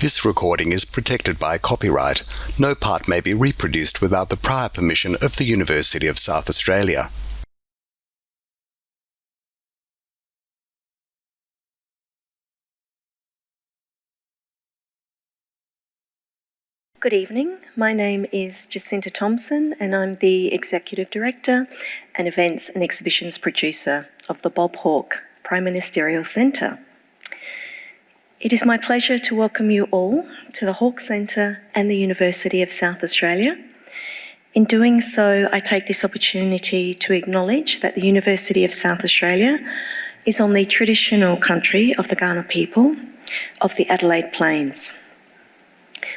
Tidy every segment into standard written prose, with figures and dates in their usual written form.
This recording is protected by copyright. No part may be reproduced without the prior permission of the University of South Australia. Good evening. My name is Jacinta Thompson and I'm the Executive Director and Events and Exhibitions Producer of the Bob Hawke Prime Ministerial Centre. It is my pleasure to welcome you all to the Hawke Centre and the University of South Australia. In doing so, I take this opportunity to acknowledge that the University of South Australia is on the traditional country of the Kaurna people of the Adelaide Plains.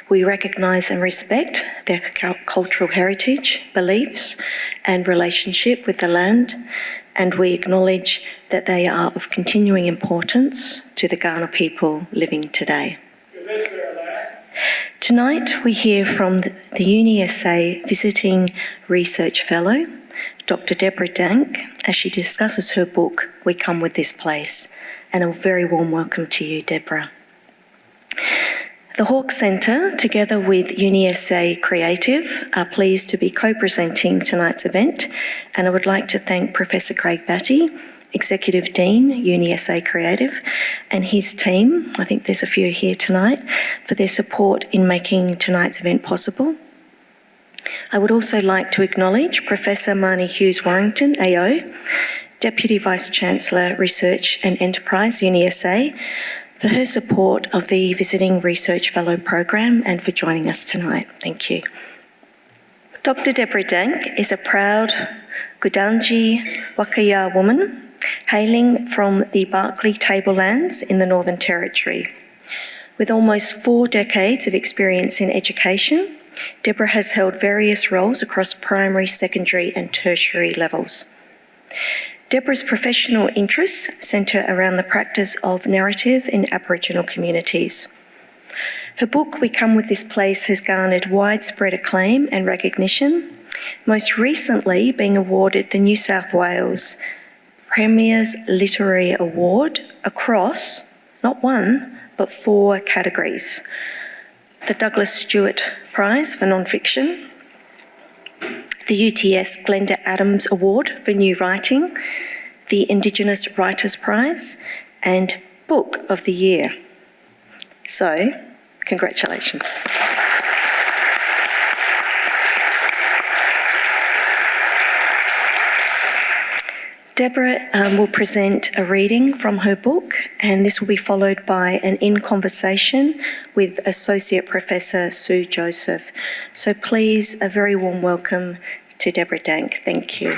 We recognise and respect their cultural heritage, beliefs and relationship with the land, and we acknowledge that they are of continuing importance to the Kaurna people living today. Tonight we hear from the UniSA Visiting Research Fellow, Dr Debra Dank, as she discusses her book, We Come With This Place, and a very warm welcome to you, Debra. The Hawke Centre, together with UniSA Creative, are pleased to be co-presenting tonight's event, and I would like to thank Professor Craig Batty, Executive Dean, UniSA Creative, and his team, I think there's a few here tonight, for their support in making tonight's event possible. I would also like to acknowledge Professor Marnie Hughes-Warrington, AO, Deputy Vice-Chancellor, Research and Enterprise, UniSA, for her support of the Visiting Research Fellow program and for joining us tonight. Thank you. Dr Debra Dank is a proud Gudanji Wakaja woman hailing from the Barkly Tablelands in the Northern Territory. With almost 4 decades of experience in education, Debra has held various roles across primary, secondary and tertiary levels. Debra's professional interests centre around the practice of narrative in Aboriginal communities. Her book, We Come With This Place, has garnered widespread acclaim and recognition, most recently being awarded the New South Wales Premier's Literary Award across, not 1, but 4 categories. The Douglas Stewart Prize for Non-Fiction, the UTS Glenda Adams Award for New Writing, the Indigenous Writers Prize, and Book of the Year. So, congratulations. Debra will present a reading from her book, and this will be followed by an in-conversation with Associate Professor Sue Joseph. So please, a very warm welcome to Debra Dank. Thank you.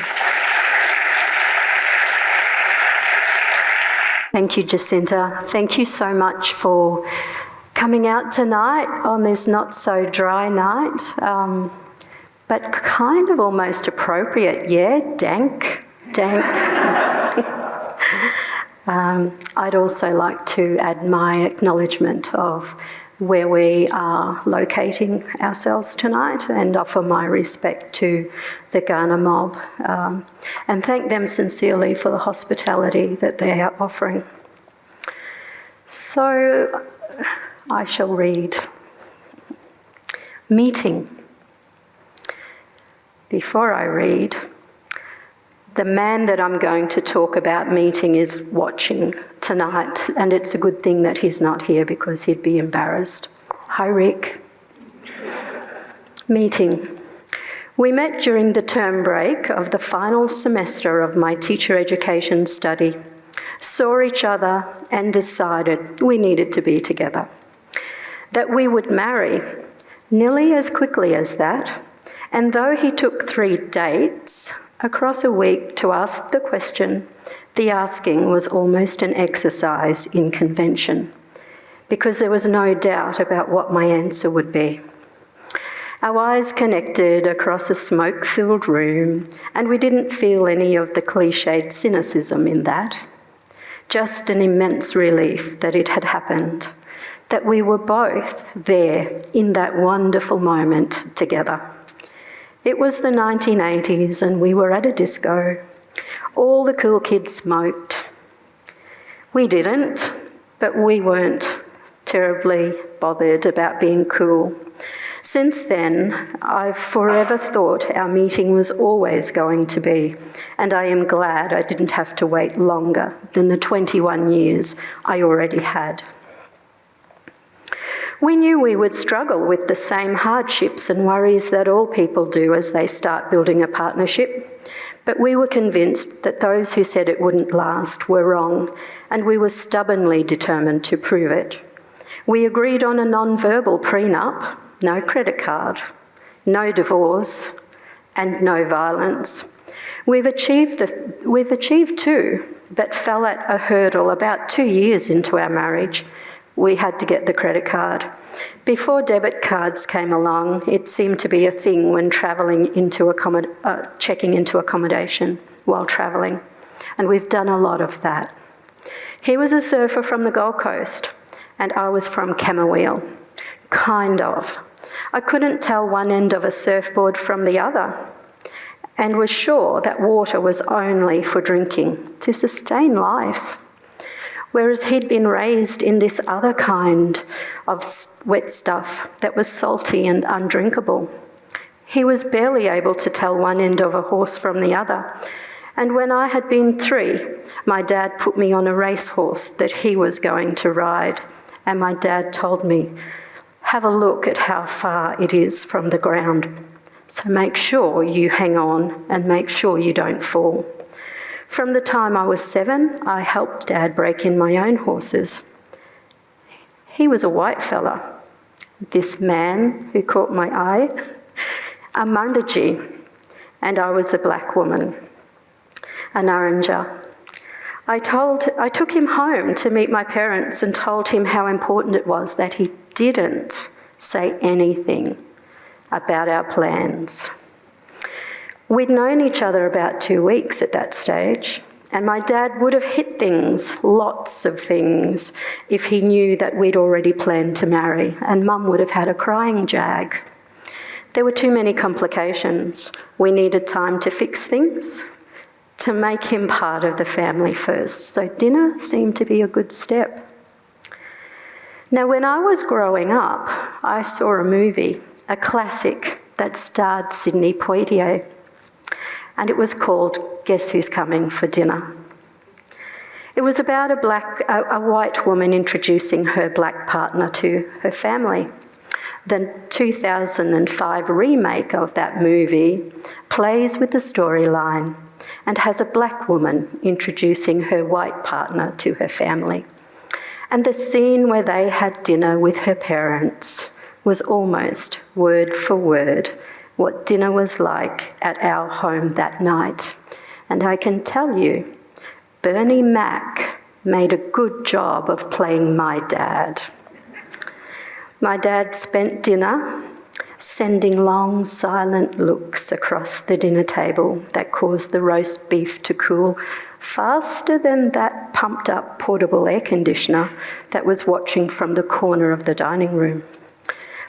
Thank you, Jacinta. Thank you so much for coming out tonight on this not-so-dry night, but kind of almost appropriate, yeah? Dank. I'd also like to add my acknowledgement of where we are locating ourselves tonight and offer my respect to the Kaurna mob and thank them sincerely for the hospitality that they are offering. So I shall read. Meeting. Before I read, the man that I'm going to talk about meeting is watching tonight, and it's a good thing that he's not here because he'd be embarrassed. Hi, Rick. Meeting. We met during the term break of the final semester of my teacher education study, saw each other and decided we needed to be together, that we would marry nearly as quickly as that, and though he took 3 dates across a week to ask the question, the asking was almost an exercise in convention, because there was no doubt about what my answer would be. Our eyes connected across a smoke-filled room, and we didn't feel any of the cliched cynicism in that. Just an immense relief that it had happened, that we were both there in that wonderful moment together. It was the 1980s and we were at a disco. All the cool kids smoked. We didn't, but we weren't terribly bothered about being cool. Since then, I've forever thought our meeting was always going to be, and I am glad I didn't have to wait longer than the 21 years I already had. We knew we would struggle with the same hardships and worries that all people do as they start building a partnership, but we were convinced that those who said it wouldn't last were wrong, and we were stubbornly determined to prove it. We agreed on a non-verbal prenup, no credit card, no divorce, and no violence. We've achieved two, but fell at a hurdle about 2 years into our marriage. We had to get the credit card. Before debit cards came along, it seemed to be a thing when checking into accommodation while travelling, and we've done a lot of that. He was a surfer from the Gold Coast, and I was from Camberwell. Kind of. I couldn't tell one end of a surfboard from the other, and was sure that water was only for drinking, to sustain life. Whereas he'd been raised in this other kind of wet stuff that was salty and undrinkable. He was barely able to tell one end of a horse from the other, and when I had been 3, my dad put me on a racehorse that he was going to ride, and my dad told me, "Have a look at how far it is from the ground, so make sure you hang on and make sure you don't fall." From the time I was 7, I helped Dad break in my own horses. He was a white fella, this man who caught my eye, a Mundaji, and I was a black woman, a Naranja. I took him home to meet my parents and told him how important it was that he didn't say anything about our plans. We'd known each other about 2 weeks at that stage, and my dad would have hit things, lots of things, if he knew that we'd already planned to marry, and Mum would have had a crying jag. There were too many complications. We needed time to fix things, to make him part of the family first, so dinner seemed to be a good step. Now, when I was growing up, I saw a movie, a classic, that starred Sidney Poitier, and it was called Guess Who's Coming for Dinner. It was about a white woman introducing her black partner to her family. The 2005 remake of that movie plays with the storyline and has a black woman introducing her white partner to her family. And the scene where they had dinner with her parents was almost word for word what dinner was like at our home that night. And I can tell you, Bernie Mac made a good job of playing my dad. My dad spent dinner sending long, silent looks across the dinner table that caused the roast beef to cool faster than that pumped-up portable air conditioner that was watching from the corner of the dining room.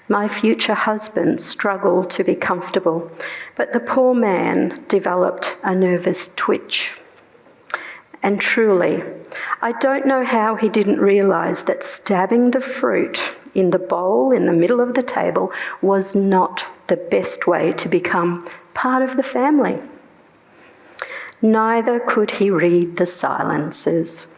My future husband struggled to be comfortable, but the poor man developed a nervous twitch. And truly, I don't know how he didn't realise that stabbing the fruit in the bowl in the middle of the table was not the best way to become part of the family. Neither could he read the silences.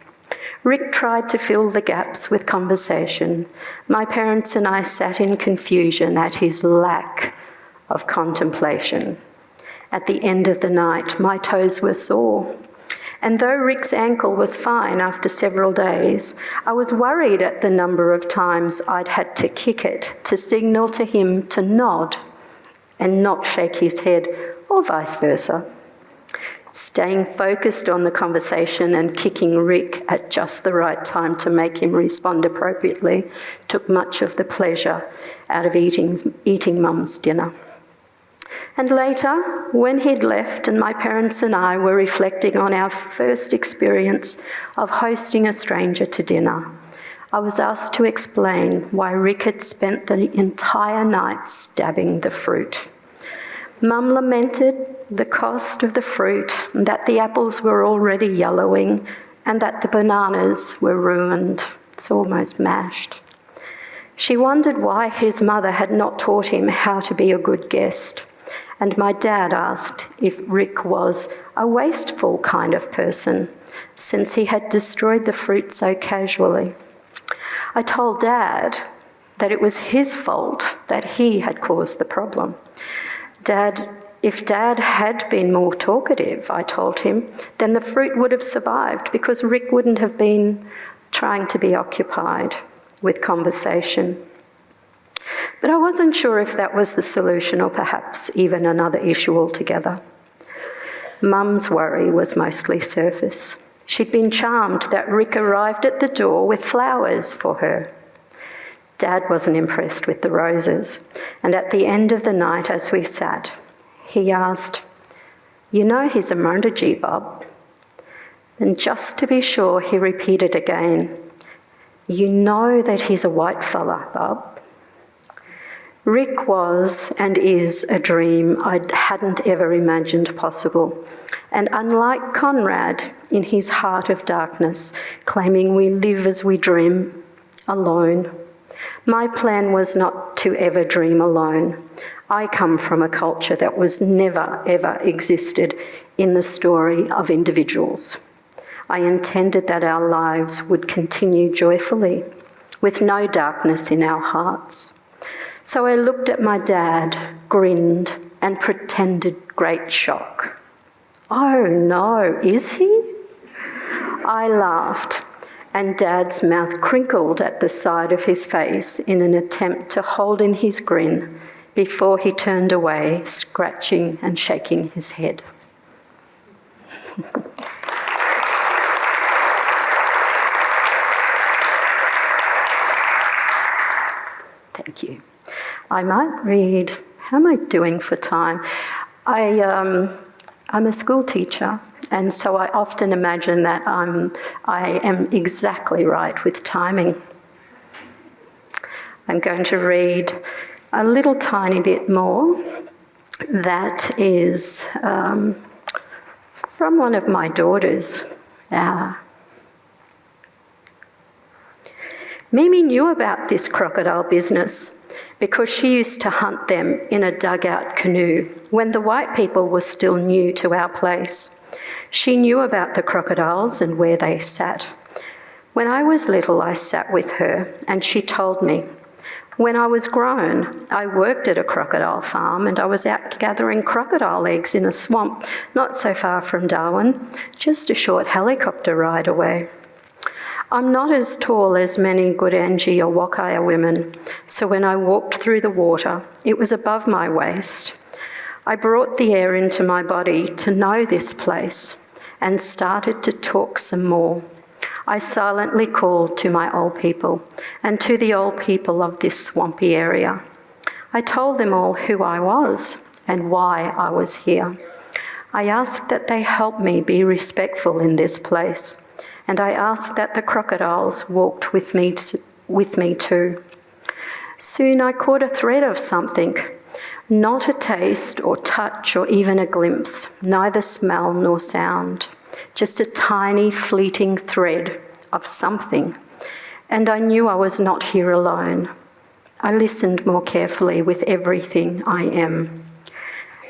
Rick tried to fill the gaps with conversation. My parents and I sat in confusion at his lack of contemplation. At the end of the night, my toes were sore. And though Rick's ankle was fine after several days, I was worried at the number of times I'd had to kick it to signal to him to nod and not shake his head, or vice versa. Staying focused on the conversation and kicking Rick at just the right time to make him respond appropriately took much of the pleasure out of eating Mum's dinner. And later, when he'd left and my parents and I were reflecting on our first experience of hosting a stranger to dinner, I was asked to explain why Rick had spent the entire night stabbing the fruit. Mum lamented the cost of the fruit, that the apples were already yellowing, and that the bananas were ruined. It's almost mashed. She wondered why his mother had not taught him how to be a good guest. And my dad asked if Rick was a wasteful kind of person, since he had destroyed the fruit so casually. I told Dad that it was his fault that he had caused the problem. If Dad had been more talkative, I told him, then the fruit would have survived because Rick wouldn't have been trying to be occupied with conversation. But I wasn't sure if that was the solution or perhaps even another issue altogether. Mum's worry was mostly surface. She'd been charmed that Rick arrived at the door with flowers for her. Dad wasn't impressed with the roses, and at the end of the night as we sat, he asked, "You know he's a Murndji, Bob?" And just to be sure, he repeated again, "You know that he's a white fella, Bob?" Rick was and is a dream I hadn't ever imagined possible. And unlike Conrad, in his heart of darkness, claiming we live as we dream, alone, my plan was not to ever dream alone. I come from a culture that was never, ever existed in the story of individuals. I intended that our lives would continue joyfully, with no darkness in our hearts. So I looked at my dad, grinned, and pretended great shock. "Oh no, is he?" I laughed, and Dad's mouth crinkled at the side of his face in an attempt to hold in his grin before he turned away, scratching and shaking his head. Thank you. I might read, how am I doing for time? I'm a school teacher, and so I often imagine that I am exactly right with timing. I'm going to read a little tiny bit more. That is from one of my daughters. Mimi knew about this crocodile business because she used to hunt them in a dugout canoe when the white people were still new to our place. She knew about the crocodiles and where they sat. When I was little, I sat with her and she told me. When I was grown, I worked at a crocodile farm and I was out gathering crocodile eggs in a swamp not so far from Darwin, just a short helicopter ride away. I'm not as tall as many Gudanji or Wakaja women, so when I walked through the water, it was above my waist. I brought the air into my body to know this place and started to talk some more. I silently called to my old people and to the old people of this swampy area. I told them all who I was and why I was here. I asked that they help me be respectful in this place. And I asked that the crocodiles walked with me too. Soon I caught a thread of something, not a taste or touch or even a glimpse, neither smell nor sound, just a tiny fleeting thread of something. And I knew I was not here alone. I listened more carefully with everything I am.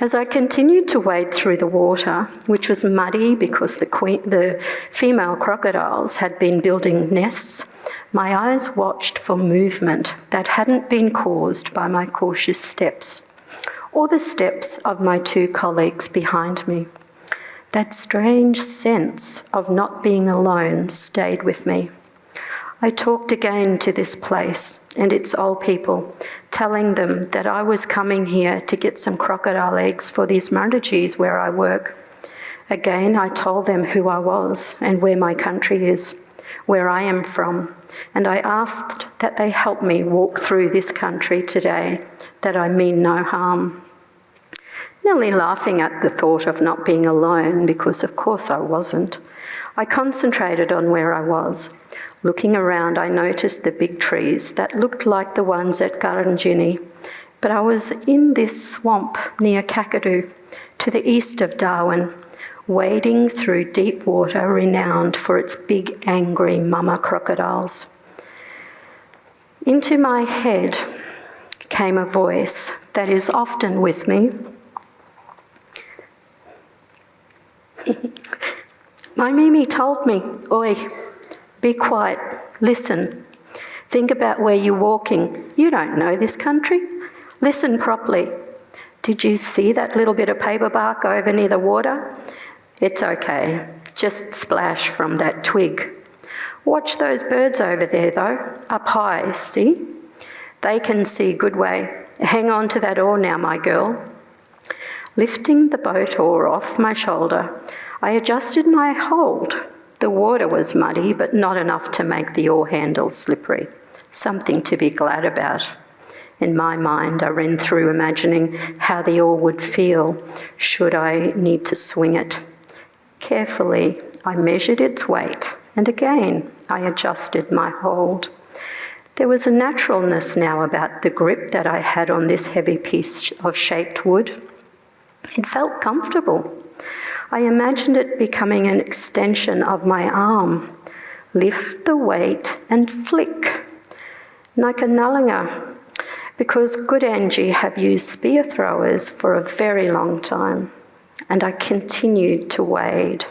As I continued to wade through the water, which was muddy because the female crocodiles had been building nests, my eyes watched for movement that hadn't been caused by my cautious steps, or the steps of my two colleagues behind me. That strange sense of not being alone stayed with me. I talked again to this place and its old people, telling them that I was coming here to get some crocodile eggs for these Murndjis where I work. Again, I told them who I was and where my country is, where I am from, and I asked that they help me walk through this country today, that I mean no harm. Nearly laughing at the thought of not being alone, because of course I wasn't, I concentrated on where I was. Looking around, I noticed the big trees that looked like the ones at Gudanji, but I was in this swamp near Kakadu, to the east of Darwin, wading through deep water renowned for its big, angry mama crocodiles. Into my head came a voice that is often with me. My Mimi told me, "Oi, be quiet, listen. Think about where you're walking. You don't know this country. Listen properly. Did you see that little bit of paper bark over near the water? It's okay, just splash from that twig. Watch those birds over there though, up high, see? They can see good way. Hang on to that oar now, my girl." Lifting the boat oar off my shoulder, I adjusted my hold. The water was muddy, but not enough to make the oar handle slippery. Something to be glad about. In my mind, I ran through imagining how the oar would feel should I need to swing it. Carefully, I measured its weight, and again, I adjusted my hold. There was a naturalness now about the grip that I had on this heavy piece of shaped wood. It felt comfortable. I imagined it becoming an extension of my arm. Lift the weight and flick. Nalanga, because Gudanji have used spear throwers for a very long time, and I continued to wade.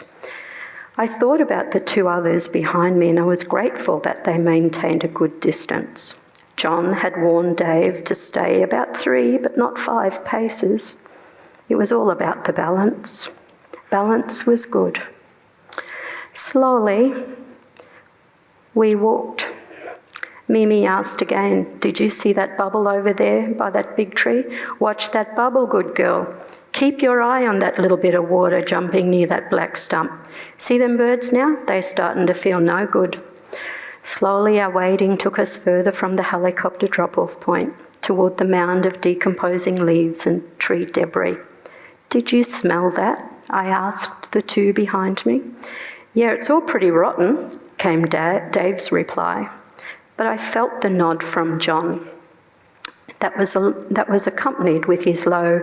I thought about the two others behind me, and I was grateful that they maintained a good distance. John had warned Dave to stay about 3 but not 5 paces. It was all about the balance. Balance was good. Slowly, we walked. Mimi asked again, "Did you see that bubble over there by that big tree? Watch that bubble, good girl. Keep your eye on that little bit of water jumping near that black stump. See them birds now? They're starting to feel no good." Slowly, our wading took us further from the helicopter drop-off point toward the mound of decomposing leaves and tree debris. "Did you smell that?" I asked the two behind me. "Yeah, it's all pretty rotten," came Dave's reply. But I felt the nod from John. That was accompanied with his low,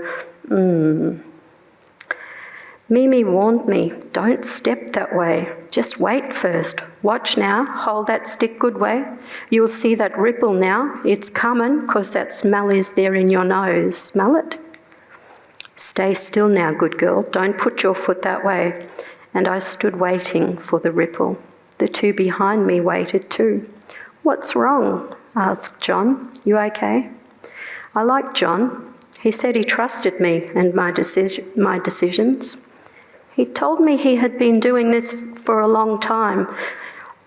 Mimi warned me, "Don't step that way. Just wait first. Watch now. Hold that stick good way. You'll see that ripple now. It's coming, 'cause that smell is there in your nose. Smell it? Stay still now, good girl. Don't put your foot that way." And I stood waiting for the ripple. The two behind me waited too. "What's wrong?" asked John. "You okay?" I liked John. He said he trusted me and my decisions. He told me he had been doing this for a long time,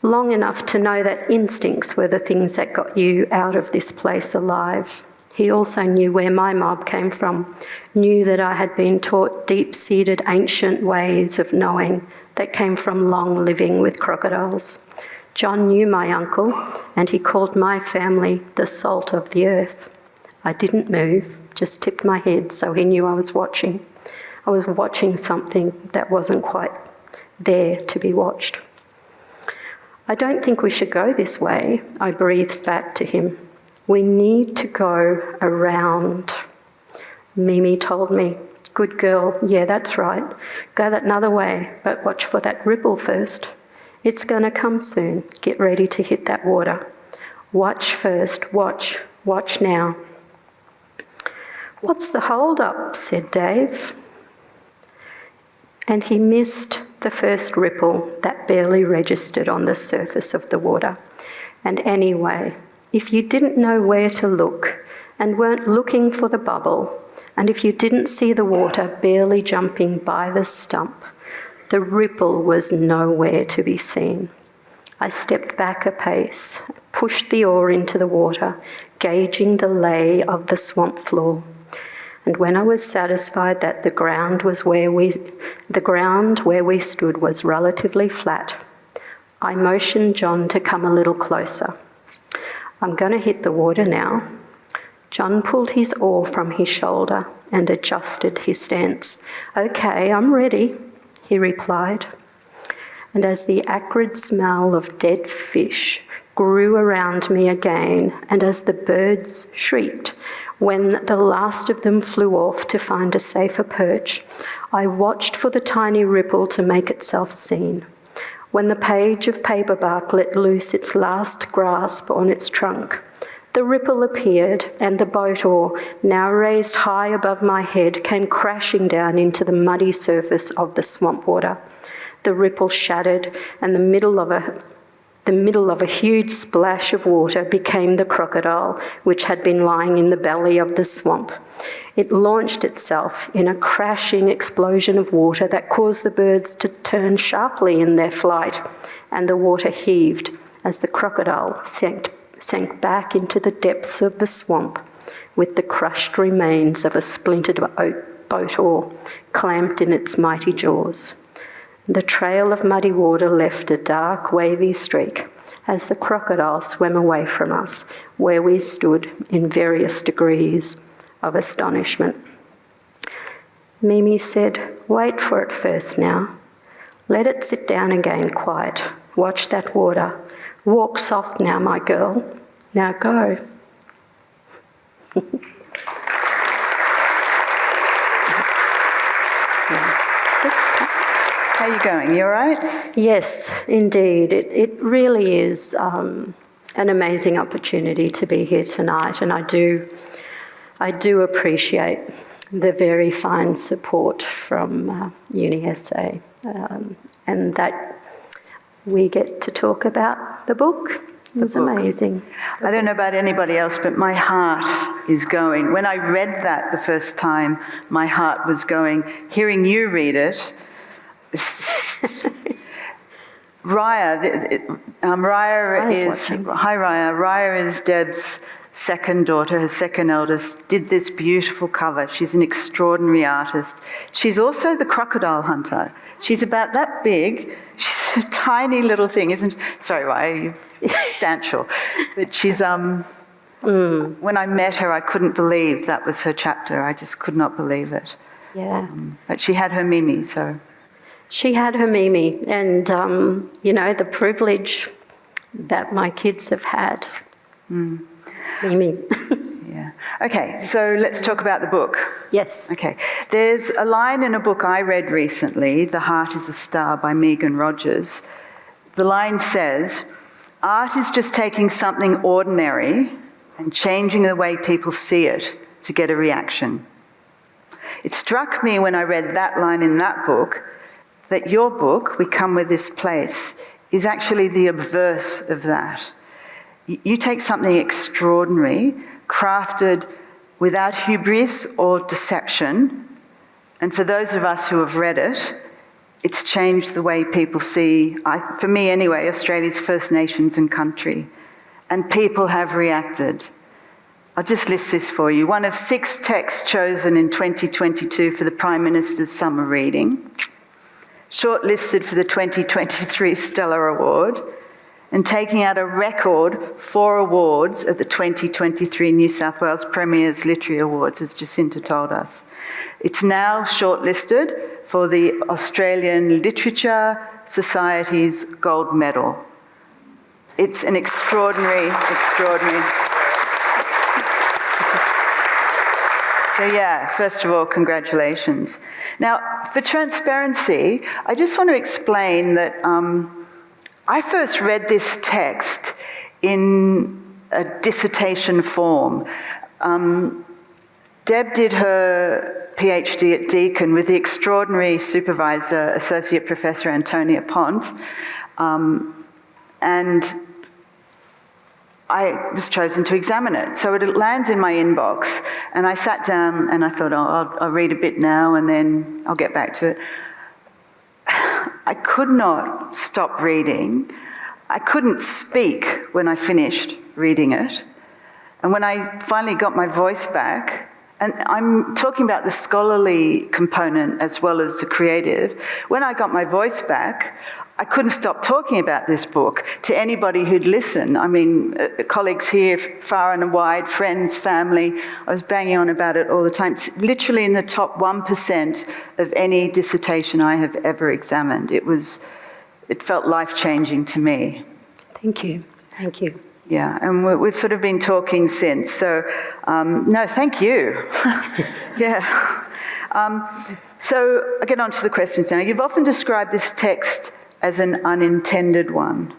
long enough to know that instincts were the things that got you out of this place alive. He also knew where my mob came from, knew that I had been taught deep-seated ancient ways of knowing that came from long living with crocodiles. John knew my uncle, and he called my family the salt of the earth. I didn't move, just tipped my head so he knew I was watching. I was watching something that wasn't quite there to be watched. "I don't think we should go this way," I breathed back to him. "We need to go around." Mimi told me, "Good girl, yeah, that's right. Go that another way, but watch for that ripple first. It's going to come soon. Get ready to hit that water. Watch first, watch now." "What's the hold up?" said Dave. And he missed the first ripple that barely registered on the surface of the water. And anyway, if you didn't know where to look and weren't looking for the bubble, and if you didn't see the water barely jumping by the stump, the ripple was nowhere to be seen. I stepped back a pace, pushed the oar into the water, gauging the lay of the swamp floor. And when I was satisfied that the ground where we stood was relatively flat, I motioned John to come a little closer. "I'm going to hit the water now." John pulled his oar from his shoulder and adjusted his stance. "Okay, I'm ready," he replied. And as the acrid smell of dead fish grew around me again, and as the birds shrieked when the last of them flew off to find a safer perch, I watched for the tiny ripple to make itself seen. When the page of paperbark let loose its last grasp on its trunk, The ripple appeared, and the boat oar, now raised high above my head, came crashing down into the muddy surface of the swamp water. The ripple shattered, and the middle of a huge splash of water became the crocodile, which had been lying in the belly of the swamp. It launched itself in a crashing explosion of water that caused the birds to turn sharply in their flight, and the water heaved as the crocodile sank back into the depths of the swamp with the crushed remains of a splintered boat oar clamped in its mighty jaws. The trail of muddy water left a dark, wavy streak as the crocodile swam away from us, where we stood in various degrees of astonishment. Mimi said, "Wait for it first now. Let it sit down again quiet. Watch that water. Walk soft now, my girl. Now go." How are you going? You all right? Yes, indeed. It really is an amazing opportunity to be here tonight, and I do appreciate the very fine support from UniSA, and that we get to talk about the book. It was amazing. I don't know about anybody else, but my heart is going. When I read that the first time, my heart was going. Hearing you read it, Raya is... Hi, Raya. Raya is Deb's second daughter, her second eldest, did this beautiful cover. She's an extraordinary artist. She's also the crocodile hunter. She's about that big. She's a tiny little thing, isn't she? Sorry, Raya, you're substantial. But she's... When I met her, I couldn't believe that was her chapter. I just could not believe it. Yeah. But she had her Mimi, so... She had her Mimi, and, the privilege that my kids have had. Mimi. Yeah. Okay, so let's talk about the book. Yes. Okay. There's a line in a book I read recently, The Heart is a Star by Megan Rogers. The line says, "Art is just taking something ordinary and changing the way people see it to get a reaction." It struck me when I read that line in that book that your book, We Come With This Place, is actually the obverse of that. You take something extraordinary, crafted without hubris or deception, and for those of us who have read it, it's changed the way people see, for me anyway, Australia's First Nations and country. And people have reacted. I'll just list this for you. One of 6 texts chosen in 2022 for the Prime Minister's summer reading, shortlisted for the 2023 Stellar Award, and taking out a record 4 awards at the 2023 New South Wales Premier's Literary Awards, as Jacinta told us. It's now shortlisted for the Australian Literature Society's Gold Medal. It's an extraordinary... So yeah, first of all, congratulations. Now, for transparency, I just want to explain that I first read this text in a dissertation form. Deb did her PhD at Deakin with the extraordinary supervisor, Associate Professor Antonia Pont, and I was chosen to examine it. So it lands in my inbox, and I sat down and I thought, I'll read a bit now and then I'll get back to it. I could not stop reading. I couldn't speak when I finished reading it. And when I finally got my voice back, and I'm talking about the scholarly component as well as the creative, when I got my voice back, I couldn't stop talking about this book to anybody who'd listen. I mean, colleagues here, far and wide, friends, family, I was banging on about it all the time. It's literally in the top 1% of any dissertation I have ever examined. It felt life-changing to me. Thank you. Thank you. Yeah, and we've sort of been talking since, so no, thank you. Yeah. So I get on to the questions now. You've often described this text as an unintended one.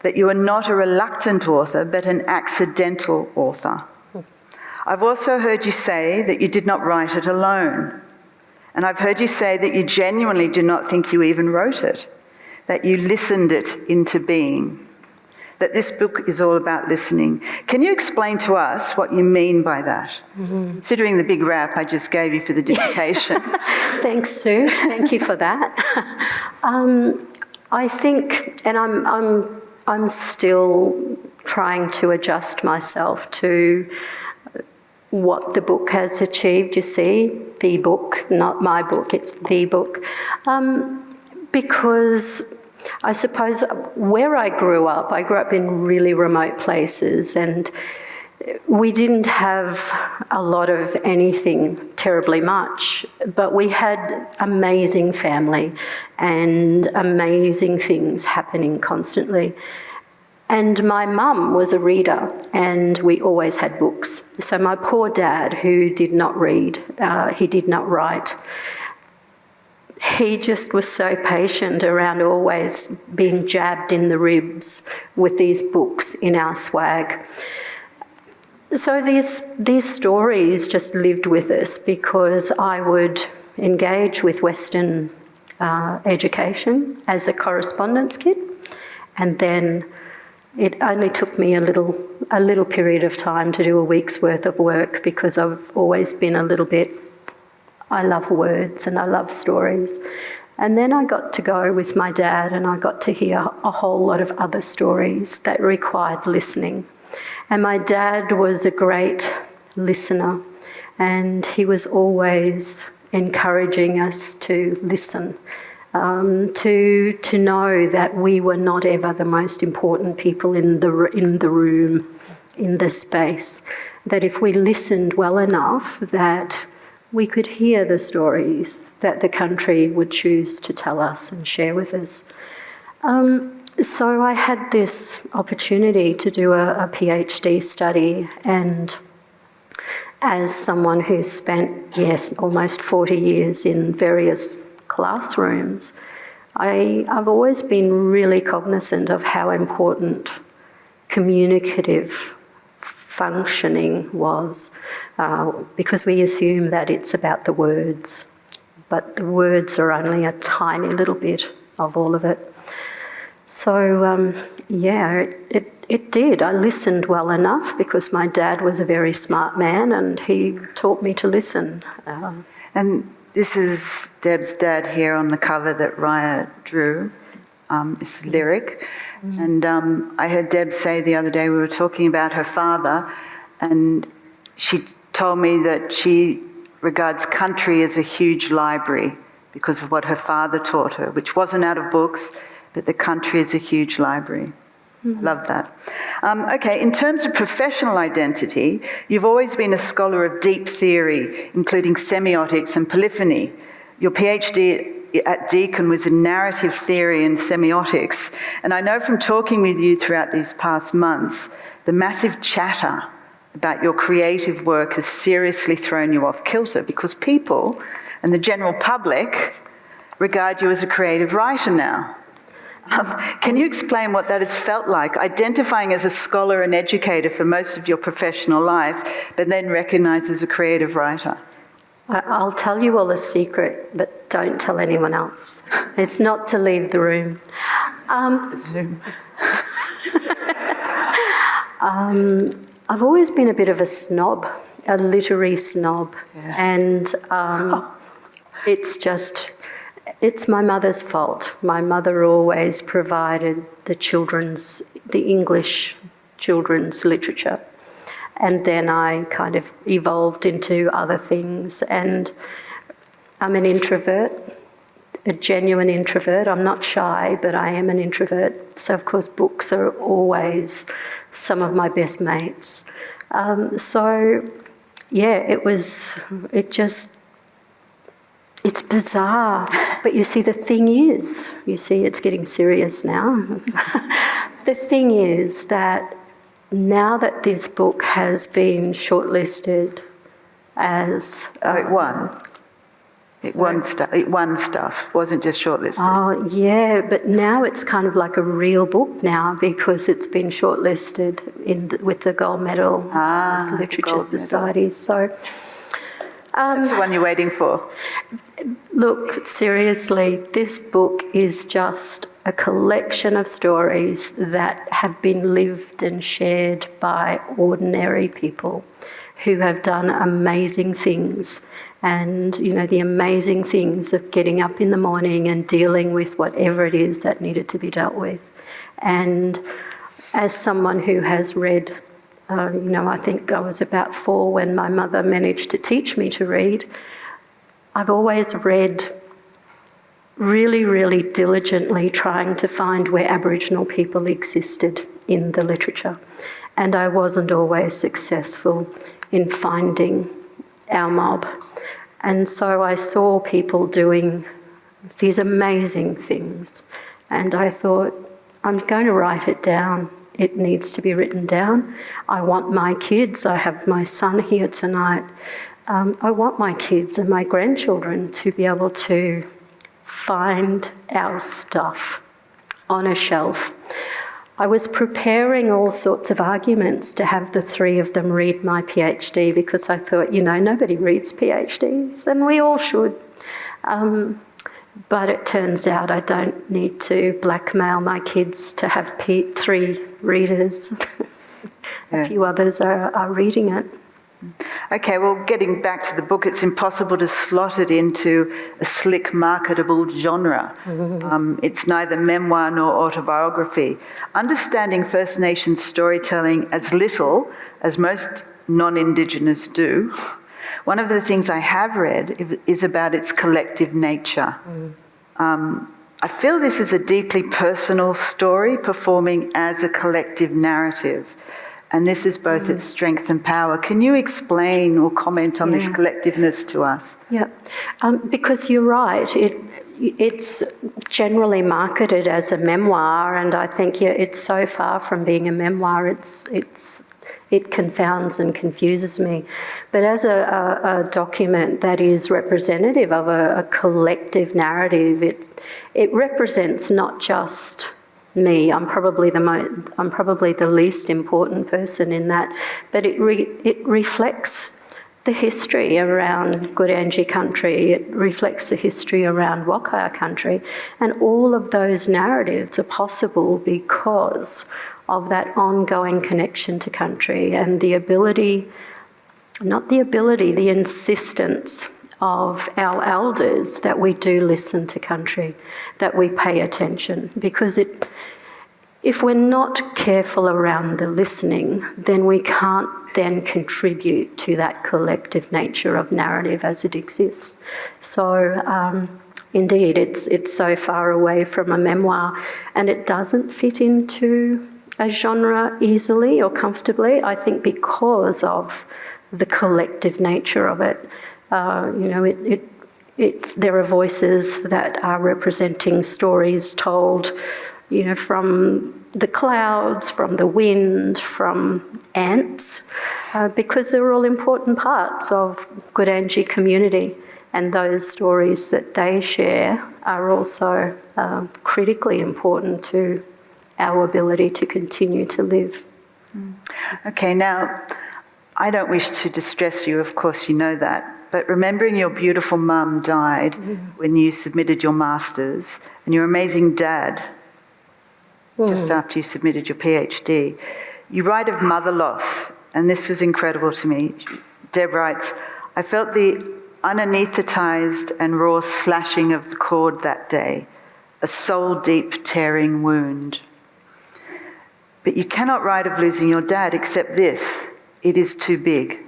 that you are not a reluctant author, but an accidental author. I've also heard you say that you did not write it alone. And I've heard you say that you genuinely do not think you even wrote it, that you listened it into being, that this book is all about listening. Can you explain to us what you mean by that? Considering the big rap I just gave you for the dissertation. Thanks, Sue. Thank you for that. I think, and I'm still trying to adjust myself to what the book has achieved, you see, the book, not my book, it's the book. Because I suppose where I grew up in really remote places, and we didn't have a lot of anything terribly much, but we had amazing family and amazing things happening constantly. And my mum was a reader, and we always had books. So my poor dad, who did not read, he did not write, he just was so patient around always being jabbed in the ribs with these books in our swag. So these stories just lived with us because I would engage with Western education as a correspondence kid, and then it only took me a little period of time to do a week's worth of work because I've always been a little bit, I love words and I love stories. And then I got to go with my dad and I got to hear a whole lot of other stories that required listening. And my dad was a great listener, and he was always encouraging us to listen. To know that we were not ever the most important people in the room, in the space. That if we listened well enough, that we could hear the stories that the country would choose to tell us and share with us. So I had this opportunity to do a PhD study, and as someone who's spent, almost 40 years in various classrooms, I've always been really cognizant of how important communicative functioning was, because we assume that it's about the words, but the words are only a tiny little bit of all of it. So, it did. I listened well enough because my dad was a very smart man and he taught me to listen. And this is Deb's dad here on the cover that Raya drew, this lyric. And I heard Deb say the other day, we were talking about her father, and she told me that she regards country as a huge library because of what her father taught her, which wasn't out of books, but the country is a huge library. Love that. Okay, in terms of professional identity, you've always been a scholar of deep theory, including semiotics and polyphony. Your PhD at Deakin was in narrative theory and semiotics. And I know from talking with you throughout these past months, the massive chatter about your creative work has seriously thrown you off kilter because people and the general public regard you as a creative writer now. Can you explain what that has felt like, identifying as a scholar and educator for most of your professional life, but then recognised as a creative writer? I'll tell you all a secret, but don't tell anyone else. It's not to leave the room. I've always been a bit of a snob, a literary snob, and it's my mother's fault. My mother always provided the English children's literature. And then I kind of evolved into other things. And I'm an introvert, a genuine introvert. I'm not shy, but I am an introvert. So, of course, books are always some of my best mates. It's bizarre, but you see, the thing is, it's getting serious now. The thing is that now that this book has been shortlisted as... it won? It won stuff, wasn't just shortlisted. Oh, yeah, but now it's kind of like a real book now because it's been shortlisted with the gold medal of the Literature Society. So that's the one you're waiting for. Look, seriously, this book is just a collection of stories that have been lived and shared by ordinary people who have done amazing things. And, you know, the amazing things of getting up in the morning and dealing with whatever it is that needed to be dealt with. And as someone who has read, I think I was about 4 when my mother managed to teach me to read, I've always read really, really diligently trying to find where Aboriginal people existed in the literature. And I wasn't always successful in finding our mob. And so I saw people doing these amazing things. And I thought, I'm going to write it down. It needs to be written down. I want my kids, I have my son here tonight. I want my kids and my grandchildren to be able to find our stuff on a shelf. I was preparing all sorts of arguments to have the 3 of them read my PhD because I thought, nobody reads PhDs and we all should. But it turns out I don't need to blackmail my kids to have 3 readers. A few others are reading it. Okay, well, getting back to the book, it's impossible to slot it into a slick, marketable genre. It's neither memoir nor autobiography. Understanding First Nations storytelling as little as most non-Indigenous do, one of the things I have read is about its collective nature. I feel this is a deeply personal story performing as a collective narrative. And this is both its strength and power. Can you explain or comment on this collectiveness to us? Yeah, because you're right. It's generally marketed as a memoir, and I think it's so far from being a memoir. It confounds and confuses me. But as a document that is representative of a collective narrative, it represents not just me. I'm probably the least important person in that, but it reflects the history around Gudanji Country. It reflects the history around Wakaja Country, and all of those narratives are possible because of that ongoing connection to country and the insistence of our elders that we do listen to country, that we pay attention. Because if we're not careful around the listening, then we can't then contribute to that collective nature of narrative as it exists. So indeed, it's so far away from a memoir, and it doesn't fit into a genre easily or comfortably, I think, because of the collective nature of it. There are voices that are representing stories told, from the clouds, from the wind, from ants, because they're all important parts of Gudanji community, and those stories that they share are also critically important to our ability to continue to live. Okay, now, I don't wish to distress you, of course you know that, but remembering your beautiful mum died when you submitted your master's, and your amazing dad just after you submitted your PhD, you write of mother loss, and this was incredible to me. Deb writes, I felt the unanesthetized and raw slashing of the cord that day, a soul-deep tearing wound. But you cannot write of losing your dad except this: it is too big.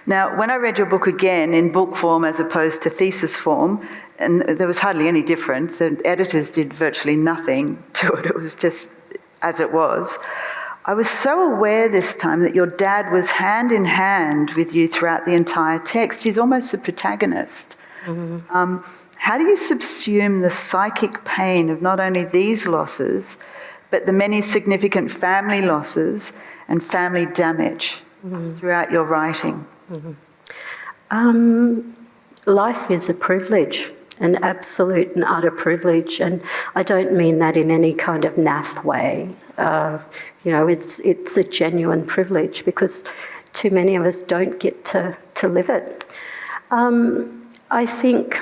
Now, when I read your book again in book form as opposed to thesis form, and there was hardly any difference, the editors did virtually nothing to it, it was just as it was, I was so aware this time that your dad was hand in hand with you throughout the entire text. He's almost a protagonist. How do you subsume the psychic pain of not only these losses, but the many significant family losses and family damage throughout your writing? life is a privilege, an absolute and utter privilege, and I don't mean that in any kind of naff way. It's a genuine privilege because too many of us don't get to live it. I think,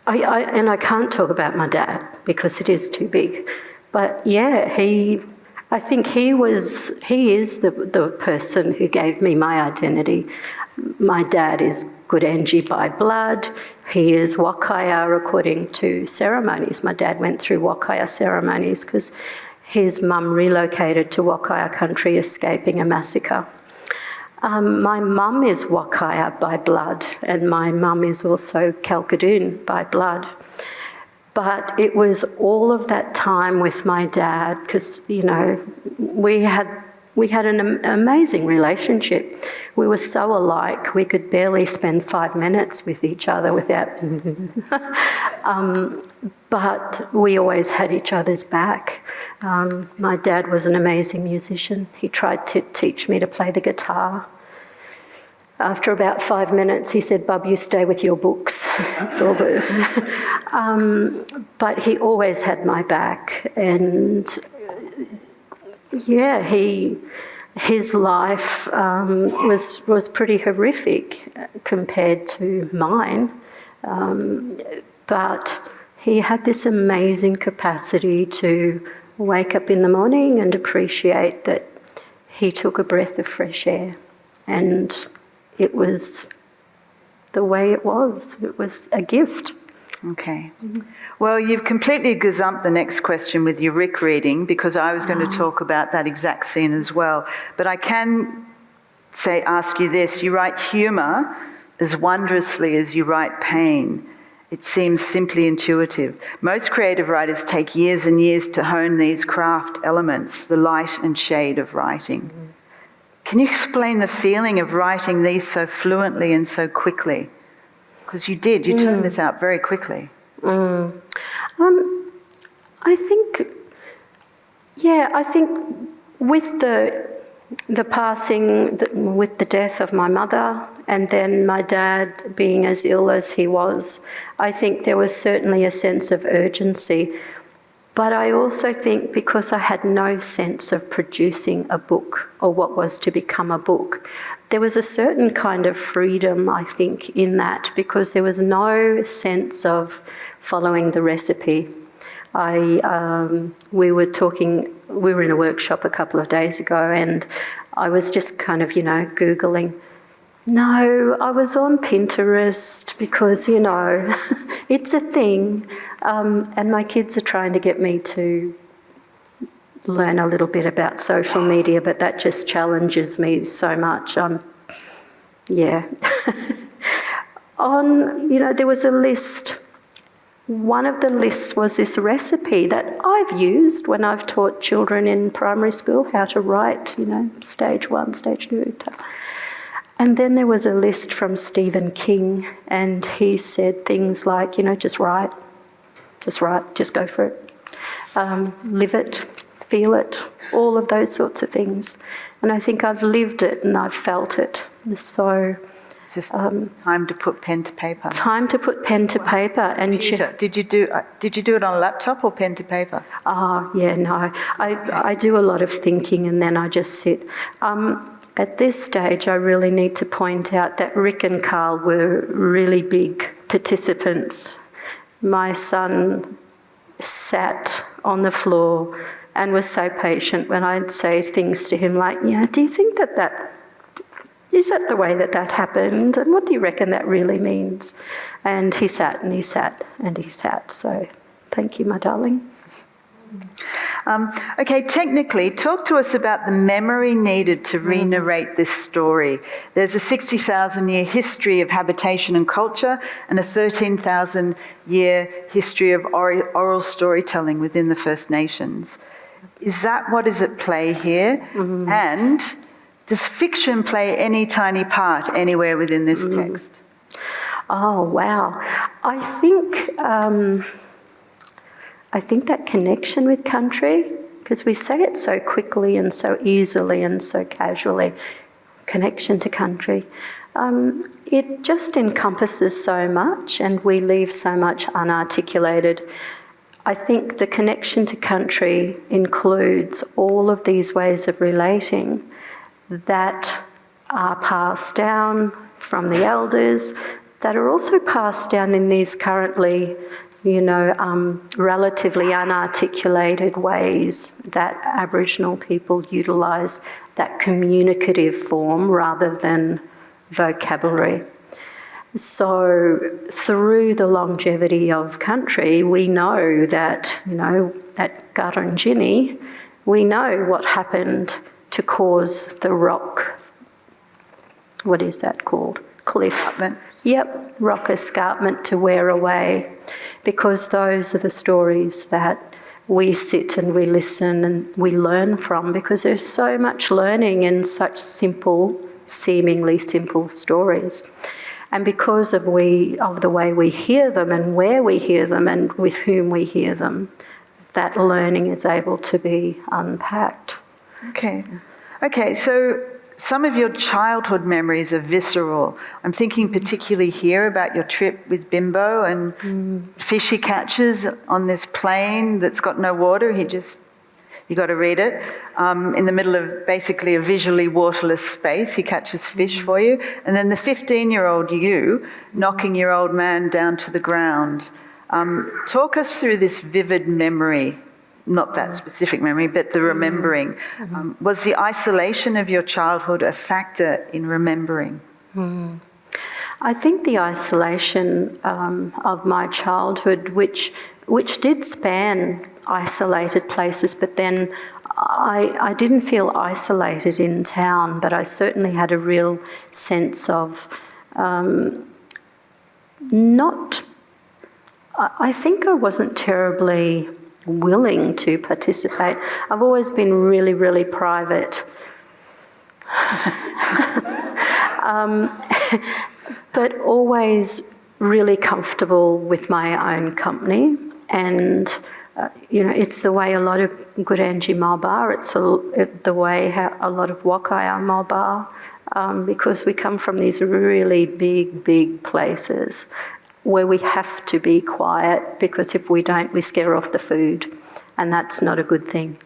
I can't talk about my dad because it is too big, but yeah, I think he is the person who gave me my identity. My dad is Gudanji by blood. He is Wakaja according to ceremonies. My dad went through Wakaja ceremonies because his mum relocated to Dr Country escaping a massacre. My mum is Wakaja by blood, and my mum is also Kalkadoon by blood. But it was all of that time with my dad because, we had an amazing relationship. We were so alike, we could barely spend 5 minutes with each other without... but we always had each other's back. My dad was an amazing musician. He tried to teach me to play the guitar. After about 5 minutes, he said, "Bub, you stay with your books." It's all good. But he always had my back. And yeah, his life was pretty horrific compared to mine. But he had this amazing capacity to wake up in the morning and appreciate that he took a breath of fresh air. And it was the way it was. It was a gift. Okay. Well, you've completely gazumped the next question with your Rick reading because I was going to talk about that exact scene as well. But I can ask you this. You write humour as wondrously as you write pain. It seems simply intuitive. Most creative writers take years and years to hone these craft elements, the light and shade of writing. Can you explain the feeling of writing these so fluently and so quickly? Because you turned this out very quickly. I think with the passing, with the death of my mother, and then my dad being as ill as he was, I think there was certainly a sense of urgency. But I also think because I had no sense of producing a book or what was to become a book, there was a certain kind of freedom, I think, in that because there was no sense of following the recipe. We were in a workshop a couple of days ago and I was just kind of, Googling. No, I was on Pinterest because, it's a thing. And my kids are trying to get me to learn a little bit about social media, but that just challenges me so much. There was a list. One of the lists was this recipe that I've used when I've taught children in primary school how to write, stage 1, stage 2. And then there was a list from Stephen King, and he said things like, just write, just go for it. Live it, feel it, all of those sorts of things. And I think I've lived it and I've felt it. So it's just time to put pen to paper. Time to put pen to paper. And did you do it on a laptop or pen to paper? No. I do a lot of thinking and then I just sit. At this stage, I really need to point out that Rick and Carl were really big participants. My son sat on the floor and was so patient when I'd say things to him like, do you think is that the way that happened? And what do you reckon that really means? And he sat and he sat and he sat. So thank you, my darling. Okay, technically, talk to us about the memory needed to re-narrate this story. There's a 60,000-year history of habitation and culture and a 13,000-year history of oral storytelling within the First Nations. Is that what is at play here? Mm-hmm. And does fiction play any tiny part anywhere within this text? Oh, wow. I think that connection with country, because we say it so quickly and so easily and so casually, connection to country. It just encompasses so much, and we leave so much unarticulated. I think the connection to country includes all of these ways of relating that are passed down from the elders, that are also passed down in these currently, relatively unarticulated ways that Aboriginal people utilise that communicative form rather than vocabulary. So through the longevity of country, we know that, at Gudanji, we know what happened to cause the rock, what is that called? Cliff. Escarpment. Yep, rock escarpment to wear away, because those are the stories that we sit and we listen and we learn from, because there's so much learning in such simple, seemingly simple stories. And because of the way we hear them and where we hear them and with whom we hear them, that learning is able to be unpacked. Okay, so some of your childhood memories are visceral. I'm thinking particularly here about your trip with Bimbo and fish he catches on this plain that's got no water. You got to read it. In the middle of basically a visually waterless space, he catches fish for you. And then the 15-year-old you knocking your old man down to the ground. Talk us through this vivid memory, not that specific memory, but the remembering. Was the isolation of your childhood a factor in remembering? I think the isolation of my childhood, which did span isolated places, but then I didn't feel isolated in town, but I certainly had a real sense of I think I wasn't terribly willing to participate. I've always been really, really private. But always really comfortable with my own company. And, it's the way a lot of Gudanji Malbar, it's the way how a lot of Wakaja Malbar, because we come from these really big places where we have to be quiet, because if we don't, we scare off the food, and that's not a good thing.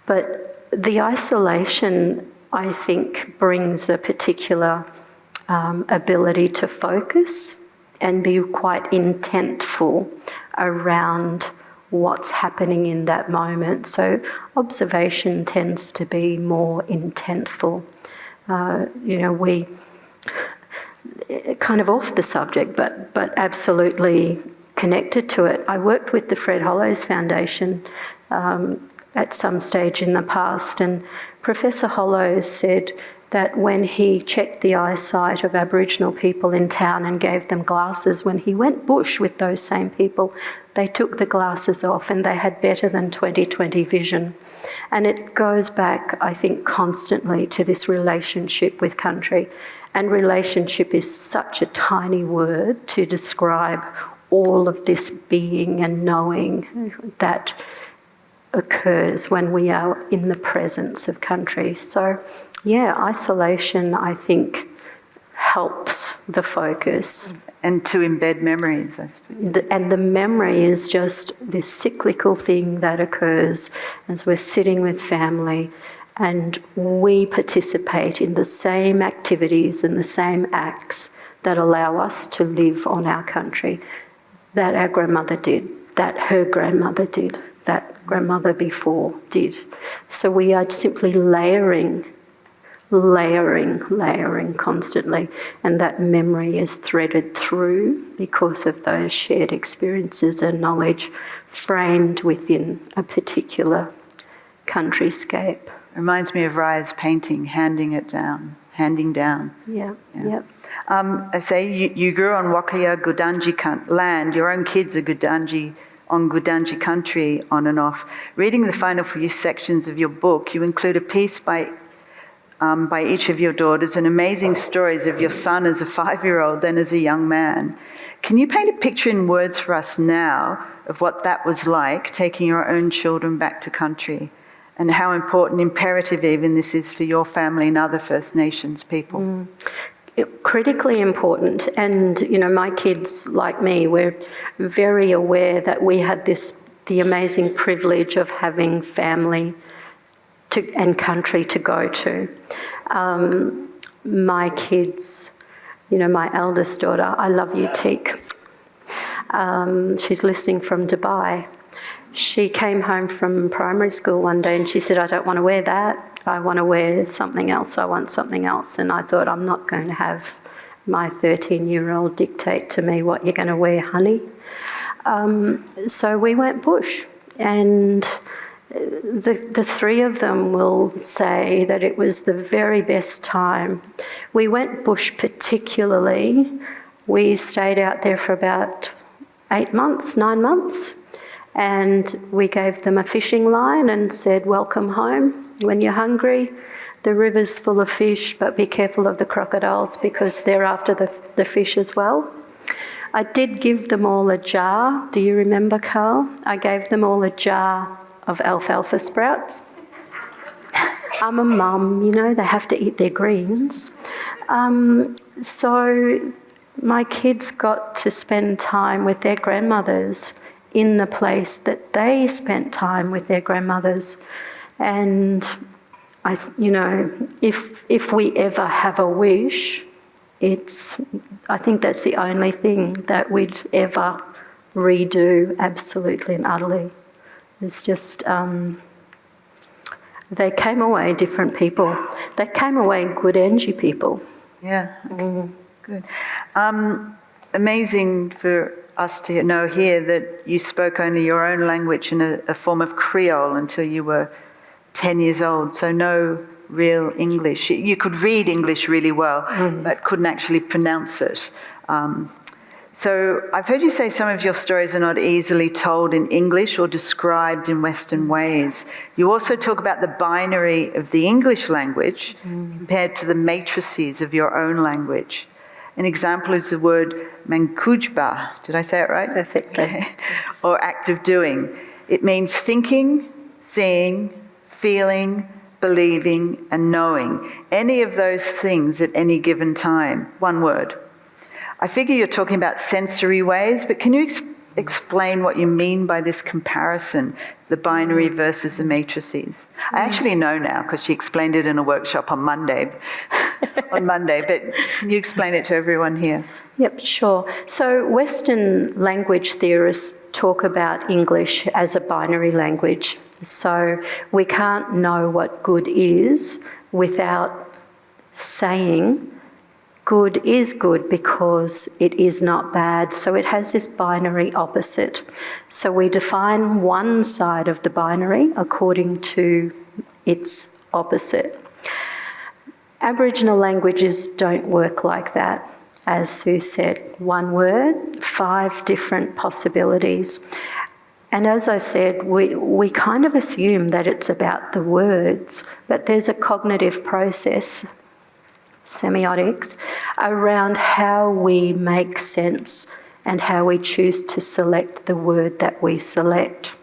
But the isolation, I think, brings a particular ability to focus and be quite intentful around what's happening in that moment. So observation tends to be more intentful. We kind of off the subject, but absolutely connected to it. I worked with the Fred Hollows Foundation at some stage in the past, and Professor Hollows said that when he checked the eyesight of Aboriginal people in town and gave them glasses, when he went bush with those same people, they took the glasses off and they had better than 20/20 vision. And it goes back, I think, constantly to this relationship with country. And relationship is such a tiny word to describe all of this being and knowing that occurs when we are in the presence of country. So, yeah, isolation, I think, helps the focus. And to embed memories, I suppose. And the memory is just this cyclical thing that occurs as we're sitting with family and we participate in the same activities and the same acts that allow us to live on our country that our grandmother did, that her grandmother did, that grandmother before did. So we are simply layering constantly, and that memory is threaded through because of those shared experiences and knowledge framed within a particular countryscape. Reminds me of Raya's painting, handing down. Yeah. I say you grew on Wakaja Gudanji land. Your own kids are Gudanji on Gudanji Country on and off. Reading the final few sections of your book, you include a piece by each of your daughters and amazing stories of your son as a 5-year-old, then as a young man. Can you paint a picture in words for us now of what that was like, taking your own children back to country, and how important, imperative even this is for your family and other First Nations people? critically important. And, you know, my kids, like me, were very aware that we had the amazing privilege of having family and country to go to. My kids, you know, my eldest daughter, I love you, Teek. She's listening from Dubai. She came home from primary school one day and she said, I don't want to wear that. I want to wear something else. I want something else. And I thought, I'm not going to have my 13-year-old dictate to me what you're going to wear, honey. So we went bush. And the three of them will say that it was the very best time. We went bush particularly. We stayed out there for about 9 months. And we gave them a fishing line and said, welcome home. When you're hungry, the river's full of fish, but be careful of the crocodiles because they're after the fish as well. I did give them all a jar. Do you remember, Carl? I gave them all a jar of alfalfa sprouts. I'm a mum, you know, they have to eat their greens. So my kids got to spend time with their grandmothers in the place that they spent time with their grandmothers. And you know, if we ever have a wish, I think that's the only thing that we'd ever redo absolutely and utterly. It's just, they came away different people. They came away Gudanji people. Yeah, okay. Good. Amazing for us to know here that you spoke only your own language in a form of Creole until you were 10 years old, so no real English. You could read English really well, but couldn't actually pronounce it. So I've heard you say some of your stories are not easily told in English or described in Western ways. You also talk about the binary of the English language compared to the matrices of your own language. An example is the word mankujba. Did I say it right? Perfectly. Okay. Or act of doing. It means thinking, seeing, feeling, believing, and knowing. Any of those things at any given time. One word. I figure you're talking about sensory ways, but can you explain what you mean by this comparison, the binary versus the matrices? I actually know now because she explained it in a workshop on Monday. But can you explain it to everyone here? Yep, sure. So Western language theorists talk about English as a binary language. So we can't know what good is without saying good is good because it is not bad. So it has this binary opposite. So we define one side of the binary according to its opposite. Aboriginal languages don't work like that. As Sue said, one word, 5 different possibilities. And as I said, we kind of assume that it's about the words, but there's a cognitive process, semiotics, around how we make sense and how we choose to select the word that we select.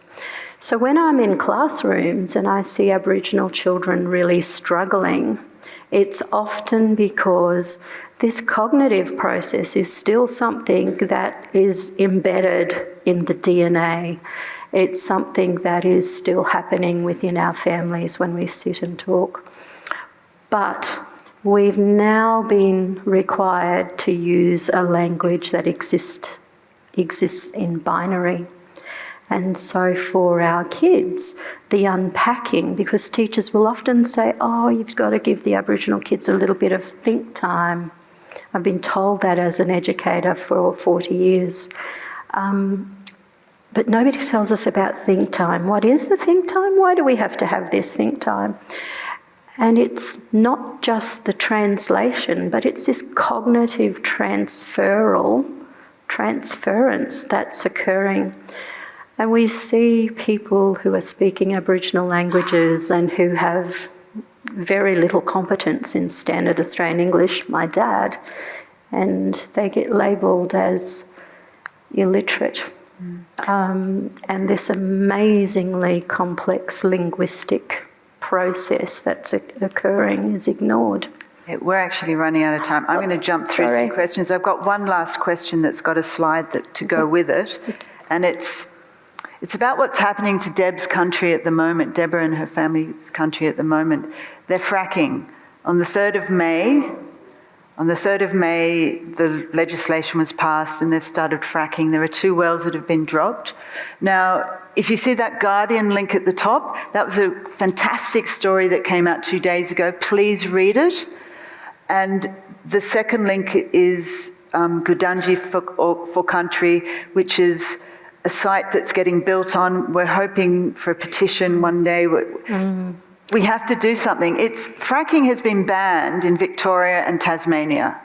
So when I'm in classrooms and I see Aboriginal children really struggling, it's often because this cognitive process is still something that is embedded in the DNA. It's something that is still happening within our families when we sit and talk. But we've now been required to use a language that exists in binary. And so for our kids, the unpacking, because teachers will often say, oh, you've got to give the Aboriginal kids a little bit of think time. I've been told that as an educator for 40 years. But nobody tells us about think time. What is the think time? Why do we have to have this think time? And it's not just the translation, but it's this cognitive transference that's occurring. And we see people who are speaking Aboriginal languages and who have very little competence in standard Australian English, my dad, and they get labelled as illiterate. And this amazingly complex linguistic process that's occurring is ignored. We're actually running out of time. I'm going to jump through some questions. I've got one last question that's got a slide to go with it, and it's about what's happening to Deb's country at the moment, Deborah and her family's country at the moment. They're fracking. On the 3rd of May, the legislation was passed and they've started fracking. There are 2 wells that have been dropped. Now, if you see that Guardian link at the top, that was a fantastic story that came out 2 days ago. Please read it. And the second link is Gudanji Country, which is a site that's getting built on. We're hoping for a petition one day. We have to do something. Fracking has been banned in Victoria and Tasmania.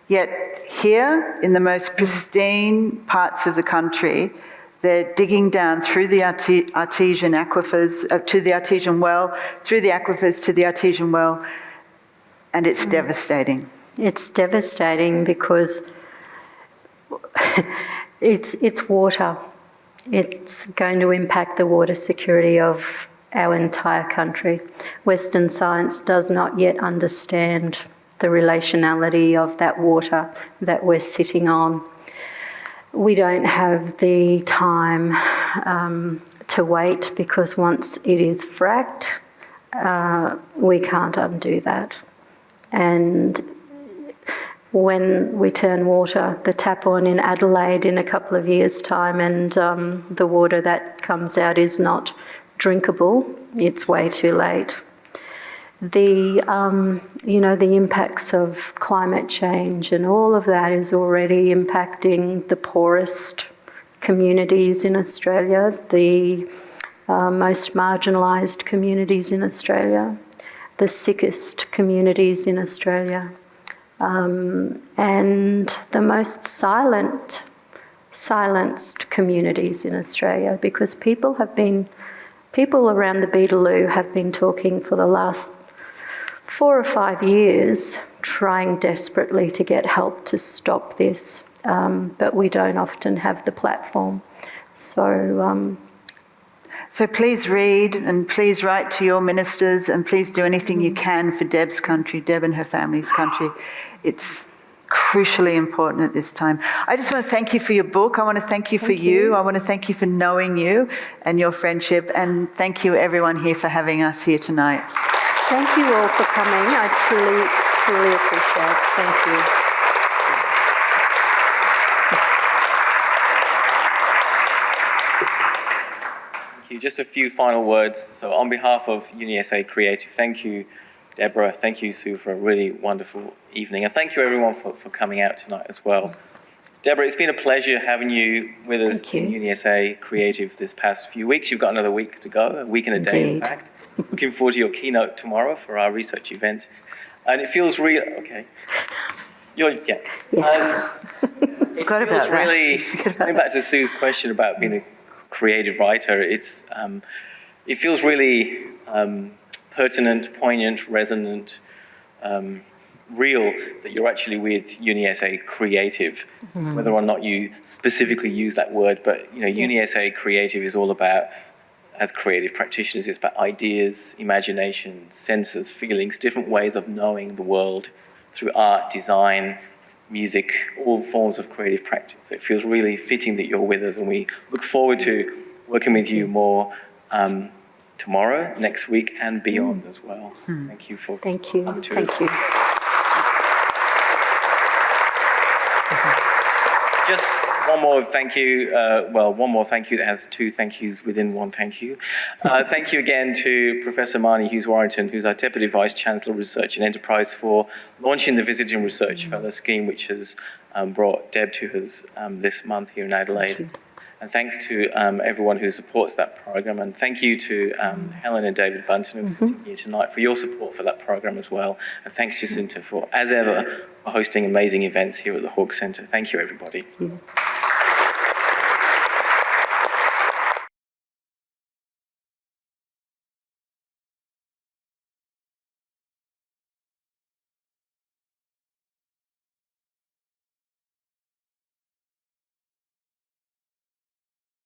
Yet here, in the most pristine parts of the country, they're digging down through the artesian aquifers, to the artesian well, through the aquifers to the artesian well, and it's devastating. It's devastating because it's water. It's going to impact the water security of our entire country. Western science does not yet understand the relationality of that water that we're sitting on. We don't have the time to wait, because once it is fracked, we can't undo that. And when we turn the tap on in Adelaide in a couple of years' time, and the water that comes out is not drinkable, it's way too late. The impacts of climate change and all of that is already impacting the poorest communities in Australia, the most marginalised communities in Australia, the sickest communities in Australia, and the most silenced communities in Australia, because people around the Beetaloo have been talking for the last 4 or 5 years, trying desperately to get help to stop this, but we don't often have the platform. So please read, and please write to your ministers, and please do anything you can for Deb's country, Deb and her family's country. It's crucially important at this time. I just want to thank you for your book. I want to thank you for you. I want to thank you for knowing you and your friendship, and thank you everyone here for having us here tonight. Thank you all for coming. I truly, truly appreciate it. Thank you. Just a few final words. So on behalf of UniSA Creative, thank you, Deborah. Thank you, Sue, for a really wonderful evening. And thank you, everyone, for coming out tonight as well. Deborah, it's been a pleasure having you with us in UniSA Creative this past few weeks. You've got another week to go, a week and a day, in fact. Looking forward to your keynote tomorrow for our research event. And it feels real. Okay. Yeah. Yes. Forgot about that. Really, going back to Sue's question about being a creative writer, it feels really pertinent, poignant, resonant, real that you're actually with UniSA Creative, whether or not you specifically use that word. But UniSA Creative is all about, as creative practitioners, it's about ideas, imagination, senses, feelings, different ways of knowing the world through art, design, music, all forms of creative practice. It feels really fitting that you're with us, and we look forward to working with you more tomorrow, next week, and beyond as well. Thank you for coming to us. Thank you. Just one more thank you. One more thank you that has 2 thank yous within one thank you. Thank you again to Professor Marnie Hughes-Warrington, who's our Deputy Vice-Chancellor of Research and Enterprise, for launching the Visiting Research Fellow Scheme, which has brought Deb to us this month here in Adelaide. And thanks to everyone who supports that program. And thank you to Helen and David Bunton, who are here tonight, for your support for that program as well. And thanks, Jacinta, for, as ever, for hosting amazing events here at the Hawke Centre. Thank you, everybody. Thank you.